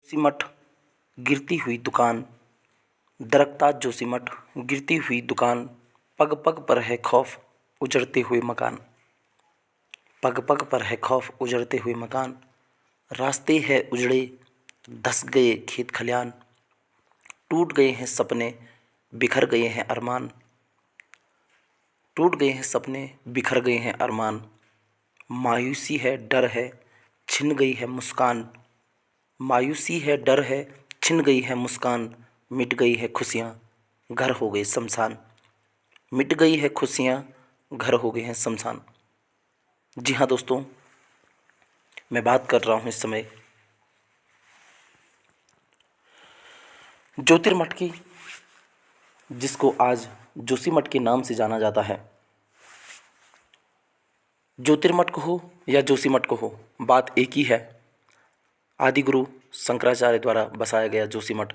जोशीमठ गिरती हुई दुकान, दरकता जोशीमठ गिरती हुई दुकान, पग पग पर है खौफ उजड़ते हुए मकान। पग पग पर है खौफ उजड़ते हुए मकान, रास्ते हैं उजड़े, धस गए खेत खलियान, टूट गए हैं सपने, बिखर गए हैं अरमान। टूट गए हैं सपने, बिखर गए हैं अरमान। मायूसी है, डर है, छिन गई है मुस्कान। मायूसी है, डर है, छिन गई है मुस्कान। मिट गई है खुशियाँ, घर हो गए शमशान। मिट गई है खुशियाँ, घर हो गए हैं शमशान। जी हाँ दोस्तों, मैं बात कर रहा हूँ इस समय ज्योतिर्मठ की, जिसको आज जोशीमठ के नाम से जाना जाता है। ज्योतिर्मठ को हो या जोशीमठ को हो, बात एक ही है। आदि गुरु शंकराचार्य द्वारा बसाया गया जोशीमठ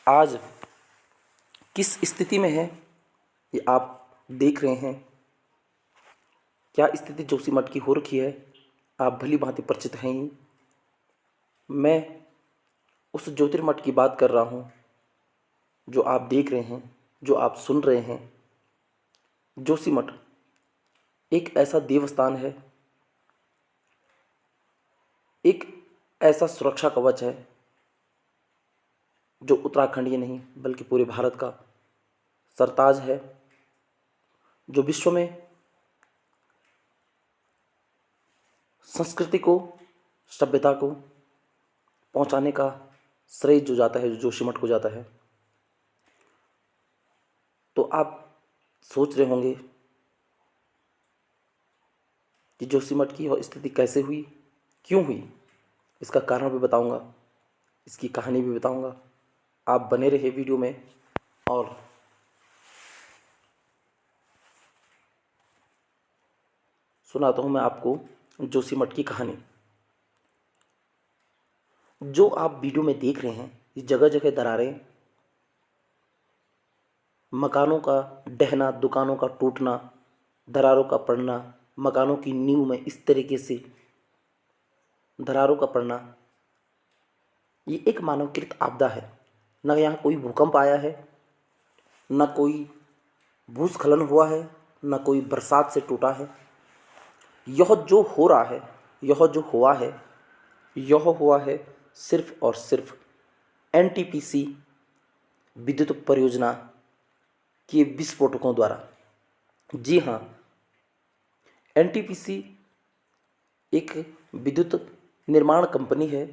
आज किस स्थिति में है ये आप देख रहे हैं। क्या स्थिति जोशीमठ की हो रखी है, आप भली भांति परिचित हैं ही। मैं उस ज्योतिर्मठ की बात कर रहा हूँ जो आप देख रहे हैं, जो आप सुन रहे हैं। जोशीमठ एक ऐसा देवस्थान है, एक ऐसा सुरक्षा कवच है जो उत्तराखंड ही नहीं बल्कि पूरे भारत का सरताज है, जो विश्व में संस्कृति को, सभ्यता को पहुंचाने का श्रेय जो जाता है, जो जोशीमठ को जाता है। तो आप सोच रहे होंगे कि जोशीमठ की यह स्थिति कैसे हुई, क्यों हुई। इसका कारण भी बताऊंगा, इसकी कहानी भी बताऊंगा। आप बने रहे वीडियो में और सुनाता हूं मैं आपको जोशीमठ की कहानी। जो आप वीडियो में देख रहे हैं, ये जगह जगह दरारें, मकानों का ढहना, दुकानों का टूटना, दरारों का पड़ना, मकानों की नींव में इस तरीके से दरारों का पड़ना, ये एक मानवकृत आपदा है। न यहाँ कोई भूकंप आया है, न कोई भूस्खलन हुआ है, न कोई बरसात से टूटा है। यह जो हो रहा है, यह जो हुआ है, यह हुआ है सिर्फ और सिर्फ एनटीपीसी विद्युत परियोजना के विस्फोटकों द्वारा। जी हाँ, एनटीपीसी एक विद्युत निर्माण कंपनी है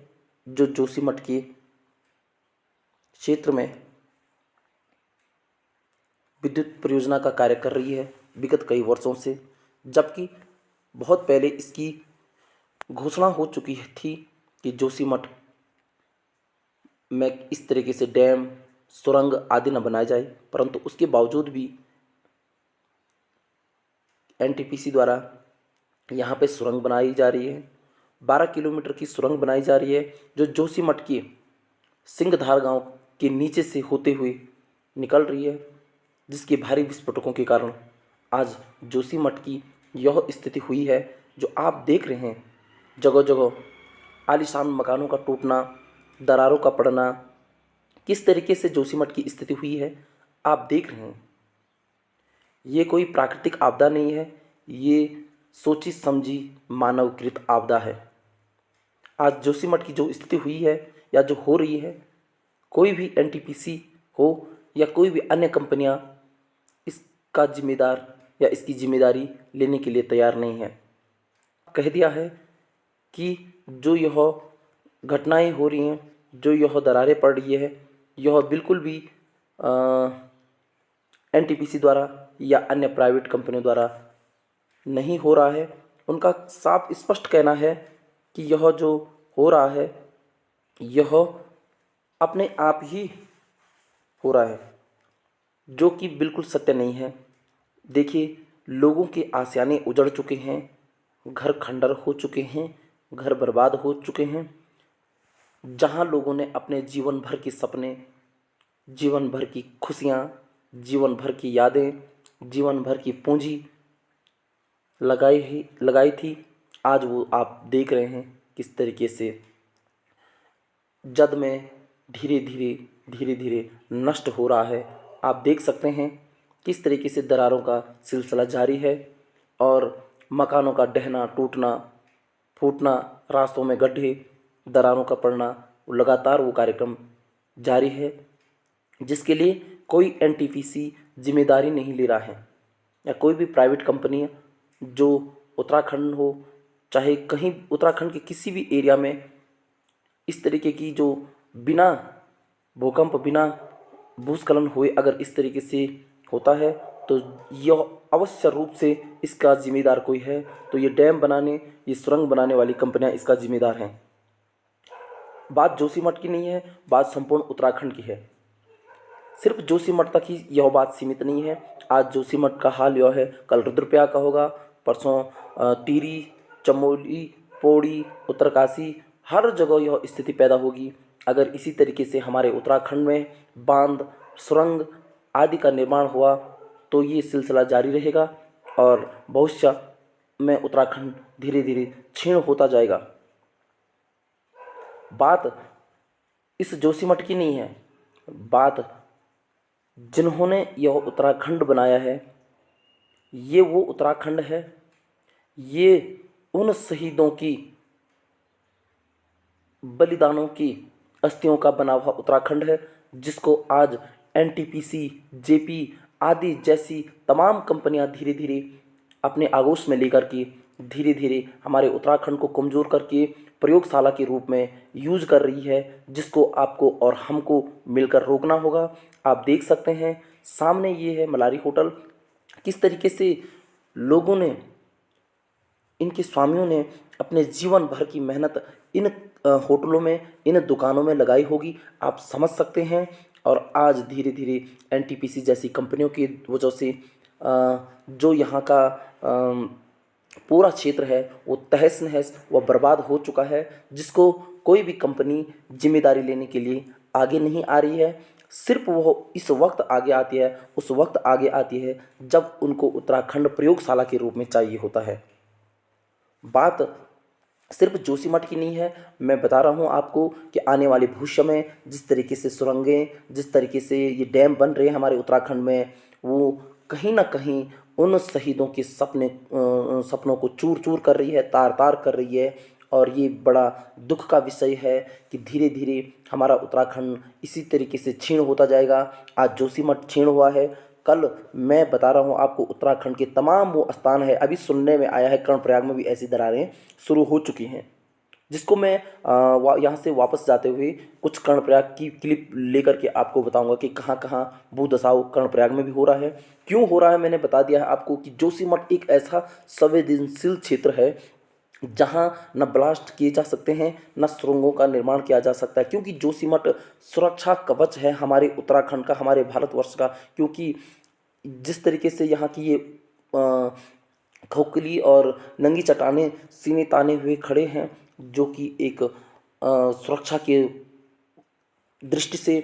जो जोशीमठ के क्षेत्र में विद्युत परियोजना का कार्य कर रही है विगत कई वर्षों से। जबकि बहुत पहले इसकी घोषणा हो चुकी थी कि जोशीमठ में इस तरीके से डैम, सुरंग आदि न बनाए जाए, परंतु उसके बावजूद भी एनटीपीसी द्वारा यहाँ पे सुरंग बनाई जा रही है। 12 किलोमीटर की सुरंग बनाई जा रही है जो जोशीमठ के सिंहधार गांव के नीचे से होते हुए निकल रही है, जिसके भारी विस्फोटकों के कारण आज जोशीमठ की यह स्थिति हुई है जो आप देख रहे हैं। जगह जगह आलीशान मकानों का टूटना, दरारों का पड़ना, किस तरीके से जोशीमठ की स्थिति हुई है आप देख रहे हैं। ये कोई प्राकृतिक आपदा नहीं है, ये सोची समझी मानवकृत आपदा है। आज जोशीमठ की जो स्थिति हुई है या जो हो रही है, कोई भी एनटीपीसी हो या कोई भी अन्य कंपनियां इसका जिम्मेदार या इसकी जिम्मेदारी लेने के लिए तैयार नहीं है। कह दिया है कि जो यह घटनाएं हो रही हैं, जो यह दरारें पड़ रही है, यह बिल्कुल भी एनटीपीसी द्वारा या अन्य प्राइवेट कंपनियों द्वारा नहीं हो रहा है। उनका साफ स्पष्ट कहना है कि यह जो हो रहा है, यह अपने आप ही हो रहा है, जो कि बिल्कुल सत्य नहीं है। देखिए, लोगों के आशियाने उजड़ चुके हैं, घर खंडर हो चुके हैं, घर बर्बाद हो चुके हैं। जहां लोगों ने अपने जीवन भर के सपने, जीवन भर की खुशियां, जीवन भर की यादें, जीवन भर की पूंजी लगाई थी, आज वो आप देख रहे हैं किस तरीके से जद में धीरे धीरे नष्ट हो रहा है। आप देख सकते हैं किस तरीके से दरारों का सिलसिला जारी है और मकानों का ढहना, टूटना, फूटना, रास्तों में गड्ढे, दरारों का पड़ना, लगातार वो कार्यक्रम जारी है, जिसके लिए कोई एनटीपीसी जिम्मेदारी नहीं ले रहा है या कोई भी प्राइवेट कंपनी जो उत्तराखंड हो, चाहे कहीं उत्तराखंड के किसी भी एरिया में इस तरीके की जो बिना भूकंप, बिना भूस्खलन हुए अगर इस तरीके से होता है तो यह अवश्य रूप से इसका जिम्मेदार कोई है, तो ये डैम बनाने, ये सुरंग बनाने वाली कंपनियां इसका जिम्मेदार हैं। बात जोशीमठ की नहीं है, बात संपूर्ण उत्तराखंड की है। सिर्फ जोशीमठ तक ही यह बात सीमित नहीं है। आज जोशीमठ का हाल यह है, कल रुद्रप्रयाग का होगा, परसों टिहरी, चमोली, पौड़ी, उत्तरकाशी, हर जगह यह स्थिति पैदा होगी। अगर इसी तरीके से हमारे उत्तराखंड में बांध, सुरंग आदि का निर्माण हुआ तो ये सिलसिला जारी रहेगा और भविष्य में उत्तराखंड धीरे धीरे क्षीण होता जाएगा। बात इस जोशीमठ की नहीं है, बात जिन्होंने यह उत्तराखंड बनाया है, ये वो उत्तराखंड है, ये उन शहीदों की बलिदानों की अस्थियों का बना हुआ उत्तराखंड है, जिसको आज एनटीपीसी, जेपी आदि जैसी तमाम कंपनियां धीरे धीरे अपने आगोश में लेकर के धीरे धीरे हमारे उत्तराखंड को कमज़ोर करके प्रयोगशाला के रूप में यूज कर रही है, जिसको आपको और हमको मिलकर रोकना होगा। आप देख सकते हैं सामने ये है मलारी होटल, किस तरीके से लोगों ने, इनके स्वामियों ने अपने जीवन भर की मेहनत इन होटलों में, इन दुकानों में लगाई होगी, आप समझ सकते हैं। और आज धीरे धीरे एनटीपीसी जैसी कंपनियों की वजह से जो यहाँ का पूरा क्षेत्र है वो तहस नहस व बर्बाद हो चुका है, जिसको कोई भी कंपनी जिम्मेदारी लेने के लिए आगे नहीं आ रही है। सिर्फ वो इस वक्त आगे आती है, उस वक्त आगे आती है जब उनको उत्तराखंड प्रयोगशाला के रूप में चाहिए होता है। बात सिर्फ जोशीमठ की नहीं है, मैं बता रहा हूँ आपको कि आने वाले भविष्य में जिस तरीके से सुरंगें, जिस तरीके से ये डैम बन रहे हैं हमारे उत्तराखंड में, वो कहीं ना कहीं उन शहीदों के सपनों को चूर चूर कर रही है, तार तार कर रही है। और ये बड़ा दुख का विषय है कि धीरे धीरे हमारा उत्तराखंड इसी तरीके से क्षीण होता जाएगा। आज जोशीमठ क्षीण हुआ है, कल मैं बता रहा हूँ आपको उत्तराखंड के तमाम वो स्थान है, अभी सुनने में आया है कर्णप्रयाग में भी ऐसी दरारें शुरू हो चुकी हैं, जिसको मैं यहाँ से वापस जाते हुए कुछ कर्णप्रयाग की क्लिप लेकर के आपको बताऊंगा कि कहाँ कहाँ भूदसाव कर्णप्रयाग में भी हो रहा है, क्यों हो रहा है। मैंने बता दिया है आपको कि जोशीमठ एक ऐसा संवेदनशील क्षेत्र है जहाँ न ब्लास्ट किए जा सकते हैं, न सुरंगों का निर्माण किया जा सकता है, क्योंकि जोशीमठ सुरक्षा कवच है हमारे उत्तराखंड का, हमारे भारतवर्ष का। क्योंकि जिस तरीके से यहाँ की ये खोखली और नंगी चट्टानें सीने ताने हुए खड़े हैं, जो कि एक सुरक्षा के दृष्टि से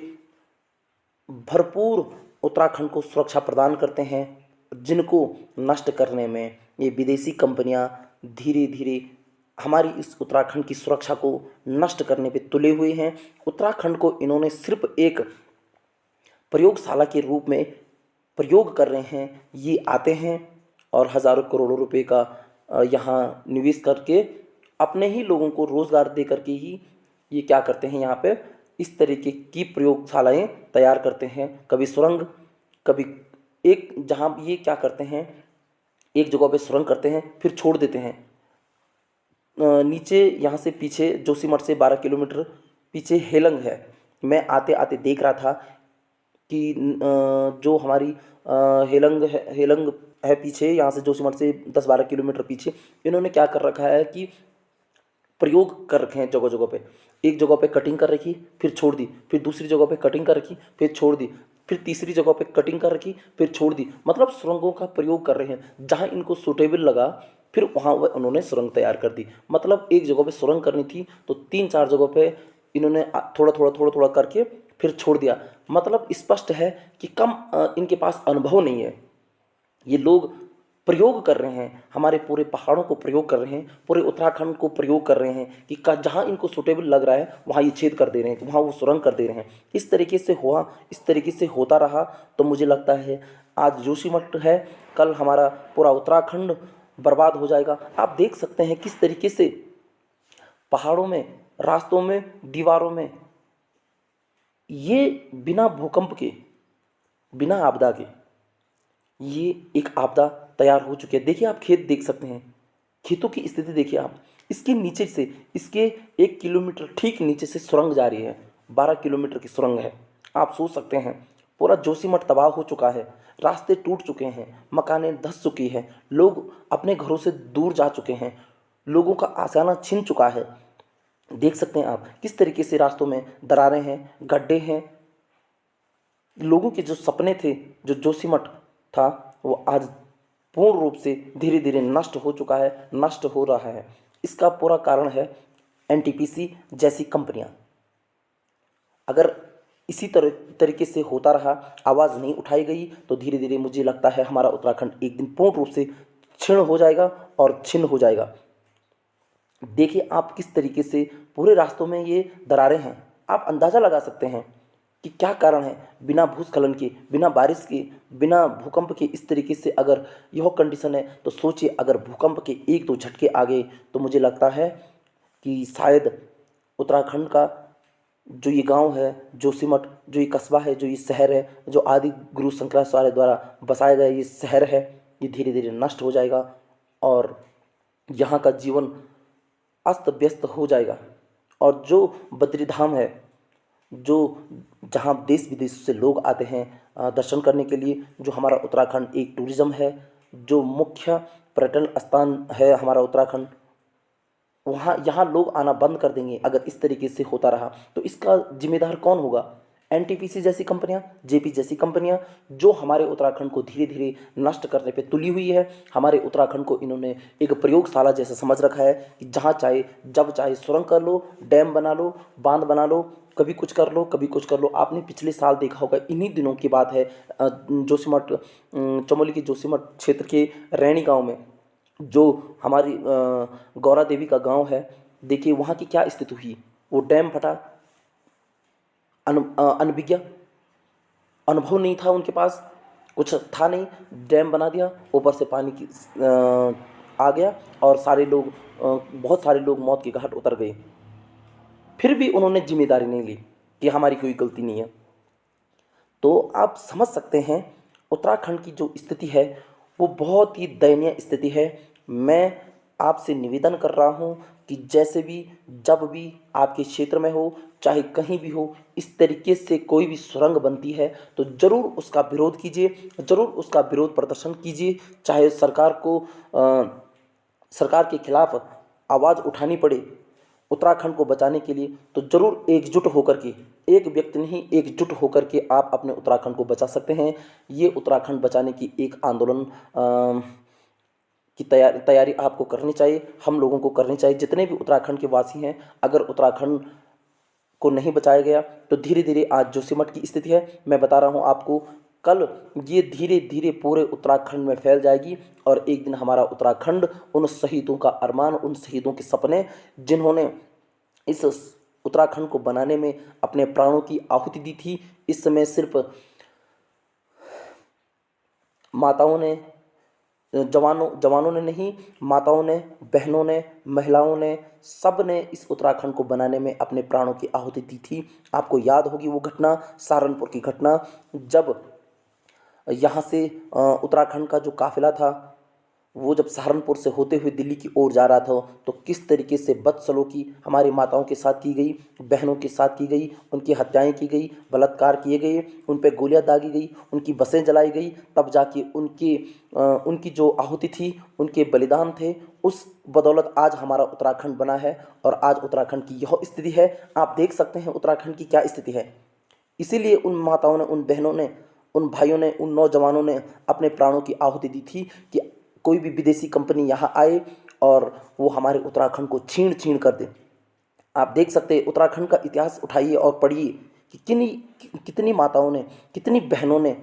भरपूर उत्तराखंड को सुरक्षा प्रदान करते हैं, जिनको नष्ट करने में ये विदेशी कंपनियां धीरे धीरे हमारी इस उत्तराखंड की सुरक्षा को नष्ट करने पे तुले हुए हैं। उत्तराखंड को इन्होंने सिर्फ एक प्रयोगशाला के रूप में प्रयोग कर रहे हैं। ये आते हैं और हज़ारों करोड़ों रुपए का यहाँ निवेश करके अपने ही लोगों को रोज़गार दे करके ही ये क्या करते हैं, यहाँ पे इस तरीके की प्रयोगशालाएं तैयार करते हैं। कभी सुरंग, कभी एक जहाँ ये क्या करते हैं, एक जगह पे सुरंग करते हैं फिर छोड़ देते हैं। नीचे यहाँ से पीछे जोशीमठ से 12 किलोमीटर पीछे हेलंग है। मैं आते आते देख रहा था कि जो हमारी हेलंग है पीछे, यहाँ से जोशीमठ से 10-12 किलोमीटर पीछे, इन्होंने क्या कर रखा है कि प्रयोग कर रखे हैं जगह जगह पे। एक जगह पे कटिंग कर रखी फिर छोड़ दी, फिर दूसरी जगह पे कटिंग कर रखी फिर छोड़ दी, फिर तीसरी जगह पे कटिंग कर रखी फिर छोड़ दी। मतलब सुरंगों का प्रयोग कर रहे हैं, जहाँ इनको सूटेबल लगा फिर वहाँ उन्होंने सुरंग तैयार कर दी। मतलब एक जगह पे सुरंग करनी थी तो 3-4 जगह पे इन्होंने थोड़ा थोड़ा करके फिर छोड़ दिया। मतलब स्पष्ट है कि कम इनके पास अनुभव नहीं है। ये लोग प्रयोग कर रहे हैं, हमारे पूरे पहाड़ों को प्रयोग कर रहे हैं, पूरे उत्तराखंड को प्रयोग कर रहे हैं कि जहाँ इनको सूटेबल लग रहा है वहाँ ये छेद कर दे रहे हैं, वहाँ वो सुरंग कर दे रहे हैं। इस तरीके से हुआ, इस तरीके से होता रहा तो मुझे लगता है आज जोशीमठ है, कल हमारा पूरा उत्तराखंड बर्बाद हो जाएगा। आप देख सकते हैं किस तरीके से पहाड़ों में, रास्तों में, दीवारों में ये बिना भूकंप के, बिना आपदा के ये एक आपदा तैयार हो चुकी है। देखिए, आप खेत देख सकते हैं, खेतों की स्थिति देखिए आप। इसके नीचे से, इसके 1 किलोमीटर ठीक नीचे से सुरंग जा रही है, 12 किलोमीटर की सुरंग है। आप सोच सकते हैं पूरा जोशीमठ तबाह हो चुका है, रास्ते टूट चुके हैं, मकानें धंस चुकी हैं, लोग अपने घरों से दूर जा चुके हैं, लोगों का आसाना छिन चुका है। देख सकते हैं आप किस तरीके से रास्तों में दरारें हैं, गड्ढे हैं। लोगों के जो सपने थे, जो जोशीमठ था, वो आज पूर्ण रूप से धीरे धीरे नष्ट हो चुका है, नष्ट हो रहा है। इसका पूरा कारण है एनटीपीसी जैसी कंपनियां। अगर इसी तरीके से होता रहा, आवाज़ नहीं उठाई गई, तो धीरे धीरे मुझे लगता है हमारा उत्तराखंड एक दिन पूर्ण रूप से क्षीण हो जाएगा और छिन्न हो जाएगा। देखिए आप किस तरीके से पूरे रास्तों में ये दरारें हैं। आप अंदाज़ा लगा सकते हैं कि क्या कारण है। बिना भूस्खलन के, बिना बारिश के, बिना भूकंप के इस तरीके से अगर यह कंडीशन है, तो सोचिए अगर भूकंप के 1-2 झटके आ गए तो मुझे लगता है कि शायद उत्तराखंड का जो ये गांव है जोशीमठ, जो ये कस्बा है, जो ये शहर है, जो आदि गुरु शंकराचार्य द्वारा बसाया गया ये शहर है, ये धीरे धीरे नष्ट हो जाएगा और यहाँ का जीवन अस्त व्यस्त हो जाएगा। और जो बद्रीधाम है, जो जहाँ देश विदेश से लोग आते हैं दर्शन करने के लिए, जो हमारा उत्तराखंड एक टूरिज़्म है, जो मुख्य पर्यटन स्थान है हमारा उत्तराखंड, वहाँ यहाँ लोग आना बंद कर देंगे अगर इस तरीके से होता रहा। तो इसका जिम्मेदार कौन होगा? एनटीपीसी जैसी कंपनियां, जेपी जैसी कंपनियां, जो हमारे उत्तराखंड को धीरे धीरे नष्ट करने पे तुली हुई है। हमारे उत्तराखंड को इन्होंने एक प्रयोगशाला जैसा समझ रखा है कि जहाँ चाहे जब चाहे सुरंग कर लो, डैम बना लो, बांध बना लो, कभी कुछ कर लो, कभी कुछ कर लो। आपने पिछले साल देखा होगा, इन्हीं दिनों की बात है, जोशीमठ, चमोली के जोशीमठ क्षेत्र के रैणी गाँव में जो हमारी गौरा देवी का गांव है, देखिए वहाँ की क्या स्थिति हुई। वो डैम फटा, अनभिज्ञ, अनुभव नहीं था उनके पास, कुछ था नहीं, डैम बना दिया, ऊपर से पानी की आ गया और सारे लोग, बहुत सारे लोग मौत के घाट उतर गए। फिर भी उन्होंने जिम्मेदारी नहीं ली कि हमारी कोई गलती नहीं है। तो आप समझ सकते हैं उत्तराखंड की जो स्थिति है वो बहुत ही दयनीय स्थिति है। मैं आपसे निवेदन कर रहा हूं कि जैसे भी, जब भी आपके क्षेत्र में हो, चाहे कहीं भी हो, इस तरीके से कोई भी सुरंग बनती है तो ज़रूर उसका विरोध कीजिए, ज़रूर उसका विरोध प्रदर्शन कीजिए। चाहे सरकार के खिलाफ आवाज़ उठानी पड़े उत्तराखंड को बचाने के लिए, तो ज़रूर एकजुट होकर के, एक व्यक्ति नहीं, एकजुट होकर के आप अपने उत्तराखंड को बचा सकते हैं। ये उत्तराखंड बचाने की एक आंदोलन की तैयारी आपको करनी चाहिए, हम लोगों को करनी चाहिए। जितने भी उत्तराखंड के वासी हैं, अगर उत्तराखंड को नहीं बचाया गया तो धीरे धीरे आज जोशीमठ की स्थिति है, मैं बता रहा हूँ आपको, कल ये धीरे धीरे पूरे उत्तराखंड में फैल जाएगी और एक दिन हमारा उत्तराखंड उन शहीदों का अरमान, उन शहीदों के सपने, जिन्होंने इस उत्तराखंड को बनाने में अपने प्राणों की आहुति दी थी, इस समय सिर्फ माताओं ने, जवानों ने नहीं, माताओं ने, बहनों ने, महिलाओं ने, सब ने इस उत्तराखंड को बनाने में अपने प्राणों की आहुति दी थी। आपको याद होगी वो घटना, सहारनपुर की घटना, जब यहाँ से उत्तराखंड का जो काफिला था वो जब सहारनपुर से होते हुए दिल्ली की ओर जा रहा था, तो किस तरीके से बदसलूकी हमारी माताओं के साथ की गई, बहनों के साथ की गई, उनकी हत्याएं की गई, बलात्कार किए गए, उन पर गोलियां दागी गई, उनकी बसें जलाई गई, तब जाके उनकी जो आहुति थी, उनके बलिदान थे, उस बदौलत आज हमारा उत्तराखंड बना है और आज उत्तराखंड की यह स्थिति है। आप देख सकते हैं उत्तराखंड की क्या स्थिति है। इसीलिए उन माताओं ने, उन बहनों ने, उन भाइयों ने, उन नौजवानों ने अपने प्राणों की आहुति दी थी कि कोई भी विदेशी कंपनी यहाँ आए और वो हमारे उत्तराखंड को छीन छीन कर दे। आप देख सकते हैं, उत्तराखंड का इतिहास उठाइए और पढ़िए कि कितनी माताओं ने, कितनी बहनों ने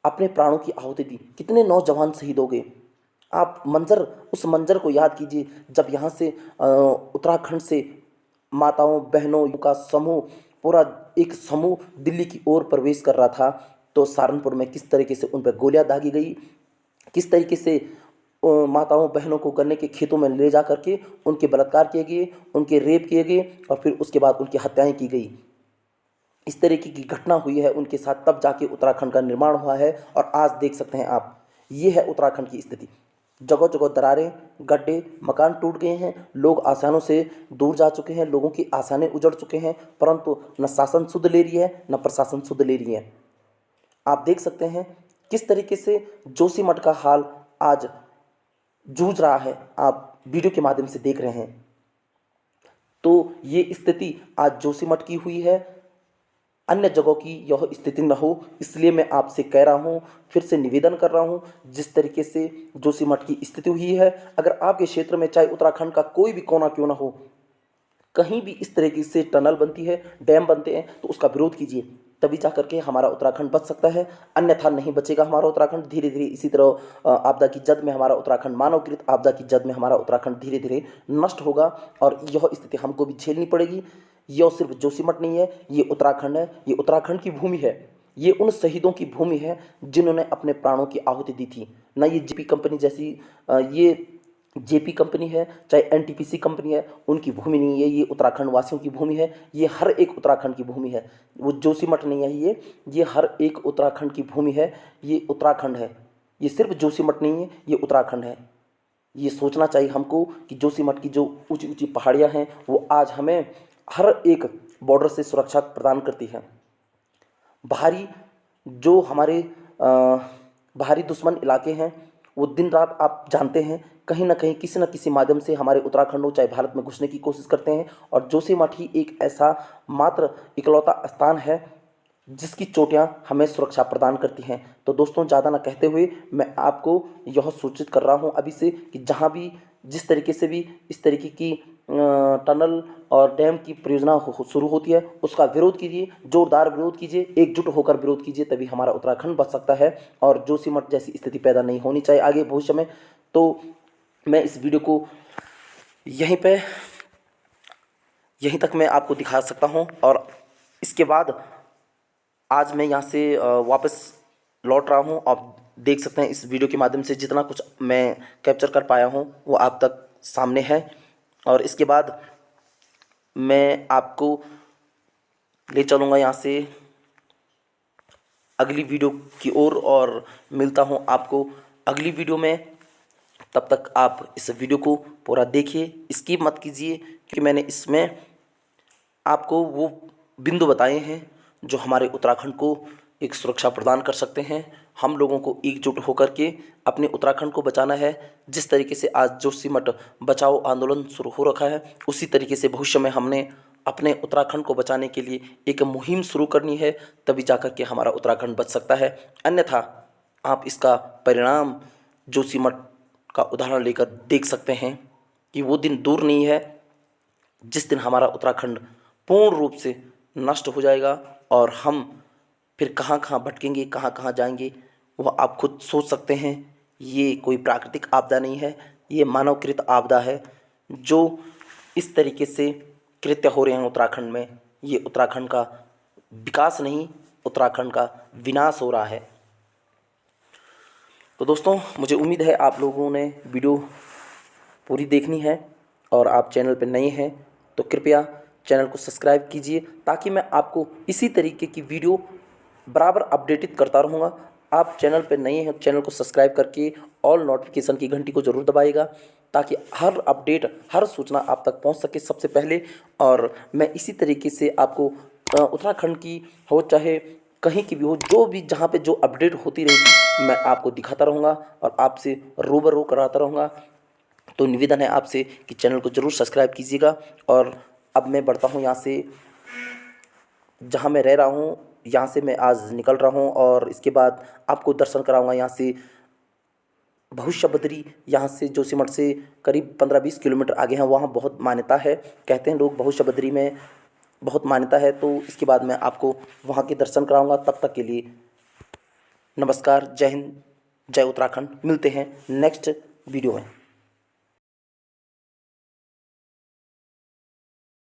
अपने प्राणों की आहुति दी, कितने नौजवान शहीद हो गए। आप उस मंजर को याद कीजिए जब यहाँ से उत्तराखंड से माताओं बहनों का समूह, पूरा एक समूह दिल्ली की ओर प्रवेश कर रहा था, तो सहारनपुर में किस तरीके से उन पर गोलियां दागी गई, किस तरीके से माताओं बहनों को गन्ने के खेतों में ले जा करके उनके बलात्कार किए गए, उनके रेप किए गए और फिर उसके बाद उनकी हत्याएं की गई। इस तरीके की घटना हुई है उनके साथ, तब जाके उत्तराखंड का निर्माण हुआ है। और आज देख सकते हैं आप, ये है उत्तराखंड की स्थिति। जगह जगह दरारें, गड्ढे, मकान टूट गए हैं, लोग आसानों से दूर जा चुके हैं, लोगों की आसानें उजड़ चुके हैं, परंतु न शासन सुध ले रही है न प्रशासन सुध ले रही है। आप देख सकते हैं किस तरीके से जोशीमठ का हाल आज जूझ रहा है, आप वीडियो के माध्यम से देख रहे हैं। तो ये स्थिति आज जोशीमठ की हुई है, अन्य जगहों की यह स्थिति न हो, इसलिए मैं आपसे कह रहा हूँ, फिर से निवेदन कर रहा हूँ, जिस तरीके से जोशीमठ की स्थिति हुई है, अगर आपके क्षेत्र में चाहे उत्तराखंड का कोई भी कोना क्यों ना हो, कहीं भी इस तरीके से टनल बनती है, डैम बनते हैं, तो उसका विरोध कीजिए, तभी जा करके हमारा उत्तराखंड बच सकता है, अन्यथा नहीं बचेगा हमारा उत्तराखंड। धीरे धीरे इसी तरह आपदा की जद में हमारा उत्तराखंड, मानवकृत आपदा की जद में हमारा उत्तराखंड धीरे धीरे नष्ट होगा और यह स्थिति हमको भी झेलनी पड़ेगी। यह सिर्फ जोशीमठ नहीं है, ये उत्तराखंड है, ये उत्तराखंड की भूमि है, ये उन शहीदों की भूमि है जिन्होंने अपने प्राणों की आहुति दी थी। ना ये जेपी कंपनी जैसी ये जेपी कंपनी है, चाहे एनटीपीसी कंपनी है, उनकी भूमि नहीं है, ये उत्तराखंड वासियों की भूमि है, ये हर एक उत्तराखंड की भूमि है। वो जोशीमठ नहीं है, ये हर एक उत्तराखंड की भूमि है, ये उत्तराखंड है, ये सिर्फ जोशीमठ नहीं है, ये उत्तराखंड है। ये सोचना चाहिए हमको कि जोशीमठ की जो ऊंची ऊंची पहाड़ियाँ हैं वो आज हमें हर एक बॉर्डर से सुरक्षा प्रदान करती है। बाहरी जो हमारे बाहरी दुश्मन इलाके हैं वो दिन रात आप जानते हैं कहीं ना कहीं किसी न किसी माध्यम से हमारे उत्तराखंड हो चाहे भारत में घुसने की कोशिश करते हैं, और जोशीमठ ही एक ऐसा मात्र इकलौता स्थान है जिसकी चोटियां हमें सुरक्षा प्रदान करती हैं। तो दोस्तों, ज़्यादा ना कहते हुए मैं आपको यह सूचित कर रहा हूं अभी से कि जहां भी जिस तरीके से भी इस तरीके की टनल और डैम की परियोजना शुरू होती है उसका विरोध कीजिए, जोरदार विरोध कीजिए, एकजुट होकर विरोध कीजिए, तभी हमारा उत्तराखंड बच सकता है और जोशीमठ जैसी स्थिति पैदा नहीं होनी चाहिए आगे भविष्य में। तो मैं इस वीडियो को यहीं तक मैं आपको दिखा सकता हूं और इसके बाद आज मैं यहाँ से वापस लौट रहा हूँ। आप देख सकते हैं इस वीडियो के माध्यम से जितना कुछ मैं कैप्चर कर पाया हूँ वो आप तक सामने है, और इसके बाद मैं आपको ले चलूँगा यहाँ से अगली वीडियो की ओर और मिलता हूँ आपको अगली वीडियो में। तब तक आप इस वीडियो को पूरा देखिए, स्किप मत कीजिए, क्योंकि मैंने इसमें आपको वो बिंदु बताए हैं जो हमारे उत्तराखंड को एक सुरक्षा प्रदान कर सकते हैं। हम लोगों को एकजुट होकर के अपने उत्तराखंड को बचाना है। जिस तरीके से आज जोशीमठ बचाओ आंदोलन शुरू हो रखा है, उसी तरीके से भविष्य में हमने अपने उत्तराखंड को बचाने के लिए एक मुहिम शुरू करनी है, तभी जाकर के हमारा उत्तराखंड बच सकता है। अन्यथा आप इसका परिणाम जोशीमठ का उदाहरण लेकर देख सकते हैं कि वो दिन दूर नहीं है जिस दिन हमारा उत्तराखंड पूर्ण रूप से नष्ट हो जाएगा और हम फिर कहाँ कहाँ भटकेंगे, कहाँ कहाँ जाएंगे, वह आप खुद सोच सकते हैं। ये कोई प्राकृतिक आपदा नहीं है, ये मानवकृत आपदा है। जो इस तरीके से कृत्य हो रहे हैं उत्तराखंड में, ये उत्तराखंड का विकास नहीं, उत्तराखंड का विनाश हो रहा है। तो दोस्तों, मुझे उम्मीद है आप लोगों ने वीडियो पूरी देखनी है, और आप चैनल पर नए हैं तो कृपया चैनल को सब्सक्राइब कीजिए, ताकि मैं आपको इसी तरीके की वीडियो बराबर अपडेटेड करता रहूँगा। आप चैनल पर नए हैं, चैनल को सब्सक्राइब करके ऑल नोटिफिकेशन की घंटी को ज़रूर दबाइएगा, ताकि हर अपडेट, हर सूचना आप तक पहुंच सके सबसे पहले। और मैं इसी तरीके से आपको उत्तराखंड की हो चाहे कहीं की भी हो, जो भी जहां पे जो अपडेट होती रहेगी मैं आपको दिखाता रहूँगा और आपसे रूबरू कराता रहूँगा। तो निवेदन है आपसे कि चैनल को ज़रूर सब्सक्राइब कीजिएगा। और अब मैं बढ़ता हूँ यहाँ से, जहाँ मैं रह रहा हूँ यहाँ से मैं आज निकल रहा हूँ, और इसके बाद आपको दर्शन कराऊंगा यहाँ से भविष्य बद्री। यहाँ से जोशीमठ से करीब 15-20 किलोमीटर आगे हैं, वहाँ बहुत मान्यता है, कहते हैं लोग भविष्य बद्री में बहुत मान्यता है। तो इसके बाद मैं आपको वहाँ के दर्शन कराऊंगा। तब तक के लिए नमस्कार, जय हिंद, जय उत्तराखंड। मिलते हैं नेक्स्ट वीडियो में।